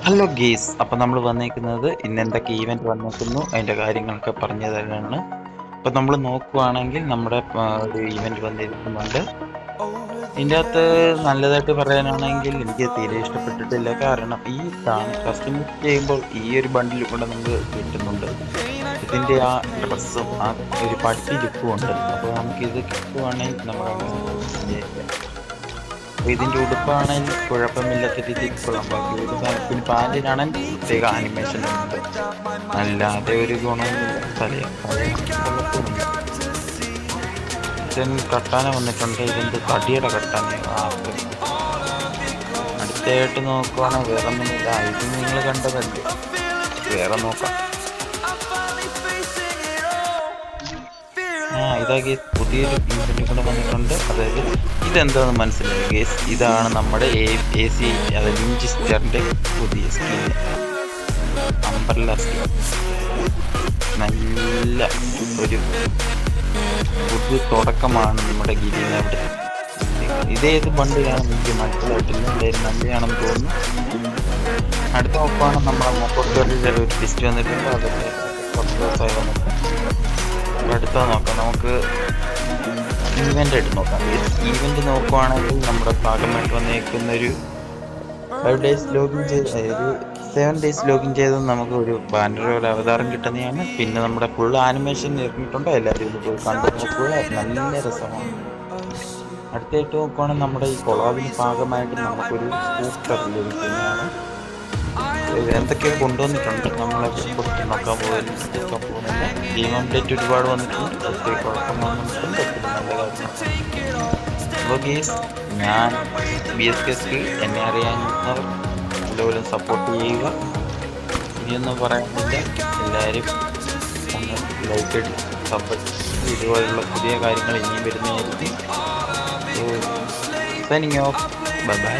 Hello guys, അപ്പം നമ്മൾ വന്നേക്കുന്നത് ഇന്ന് എന്തൊക്കെ ഈവൻറ്റ് വന്നേക്കുന്നു അതിൻ്റെ കാര്യങ്ങളൊക്കെ പറഞ്ഞു തരാനാണ്. അപ്പം നമ്മൾ നോക്കുവാണെങ്കിൽ നമ്മുടെ ഒരു ഈവൻറ്റ് വന്നിരിക്കുന്നുണ്ട്. ഇതിൻ്റെ അകത്ത് നല്ലതായിട്ട് പറയാനാണെങ്കിൽ എനിക്ക് തീരെ ഇഷ്ടപ്പെട്ടിട്ടില്ല. കാരണം ഈ കസ്റ്റമൈസ് ചെയ്യുമ്പോൾ ഈ ഒരു ബണ്ടിൽ കൂടെ നമുക്ക് കിട്ടുന്നുണ്ട്. ഇതിൻ്റെ ആ ഡ്രസ്സും ആ ഒരു പട്ടി ലുക്കും ഉണ്ട്. അപ്പോൾ നമുക്കിത് കിട്ടുവാണെങ്കിൽ നമ്മളങ്ങനെ അപ്പോൾ ഇതിൻ്റെ ഉടുപ്പാണെങ്കിൽ കുഴപ്പമില്ലാത്ത രീതിയിൽ കൊള്ളാം. ബാക്കി ഒരു പിന്നെ പാൻറ്റിനാണെങ്കിൽ പ്രത്യേക ആനിമേഷൻ ഉണ്ട്. അല്ലാതെ ഒരു ഗുണമൊന്നുമില്ല. കൊള്ളത്തുമില്ല. ഇതിന് കട്ടാന വന്നിട്ടുണ്ട്. ഇതിൻ്റെ തടിയുടെ കട്ടാന. അടുത്തായിട്ട് നോക്കുവാണെങ്കിൽ വേറെ ഒന്നുമില്ല. ഇത് നിങ്ങൾ കണ്ടതല്ലേ, വേറെ നോക്കാം. ഇതാ ഗേസ്, പുതിയൊരു ഈവൻറ്റ് കൂടെ വന്നിട്ടുണ്ട്. അതായത് ഇതെന്താണെന്ന് മനസ്സിലായി ഗേസ്, ഇതാണ് നമ്മുടെ AC അതായത് വിഞ്ചെസ്റ്ററിൻ്റെ പുതിയ സ്കീം, അംബ്രല്ല സ്കീം. നല്ല ഒരു പുതിയ തുടക്കമാണ് നമ്മുടെ ഗിരിന്ന്. അവിടെ ഇതേത് ബണ്ടിലാണ് എനിക്ക് മനസ്സിലായിട്ടില്ല. എന്തായാലും നല്ലതാണെന്ന് തോന്നുന്നു. അടുത്ത നോക്കുവാണ് നമ്മളെ മൊക്കോട്ടോറിൽ ഒരു ലിസ്റ്റ് വന്നിട്ടുണ്ട്. അതൊക്കെ കുറച്ച് ദിവസമായി വന്നിട്ട് അടുത്ത നോക്കാം. നമുക്ക് ഈവൻ്റ് ആയിട്ട് നോക്കാം. ഈവൻ്റ് നോക്കുവാണെങ്കിൽ നമ്മുടെ ഭാഗമായിട്ട് വന്നേക്കുന്നൊരു 5 days ലോഗിൻ ചെയ്ത്, അതായത് 7 days ലോഗിൻ ചെയ്ത് നമുക്ക് ഒരു ബാനർ ഒരു അവതാരം കിട്ടുന്നതാണ്. പിന്നെ നമ്മുടെ ഫുൾ ആനിമേഷൻ ഇറങ്ങിയിട്ടുണ്ട്. എല്ലാവരും ഇത് പോയി കണ്ടു നോക്കുക, നല്ല രസമാണ്. അടുത്തായിട്ട് നോക്കുവാണെങ്കിൽ നമ്മുടെ ഈ കൊളാബിന് ഭാഗമായിട്ട് നമുക്കൊരു സ്കൂട്ടർ ലഭിക്കുന്നതാണ്. എന്തൊക്കെയോ കൊണ്ടുവന്നിട്ടുണ്ട്. നമ്മളെ നോക്കാൻ പോകുന്നില്ല. ഗെയിം അപ്ഡേറ്റ് ഒരുപാട് വന്നിട്ടുണ്ട്. ഒത്തിരി കുഴപ്പം വന്നിട്ടുണ്ട്. ഒത്തിരി നല്ല കാര്യങ്ങൾ. അപ്പോൾ ഗെയ്സ്, ഞാൻ BSKSK, എന്നെ അറിയാവുന്നവർ നല്ലപോലെ സപ്പോർട്ട് ചെയ്യുക. ഇനിയൊന്നും പറയാനില്ല. എല്ലാവരും ഒന്ന് ലൈക്ക് അടി സപ്പോർട്ട്. ഇതുപോലുള്ള പുതിയ കാര്യങ്ങൾ ഇനിയും വരുന്നതായിരിക്കും. Signing off. Bye bye.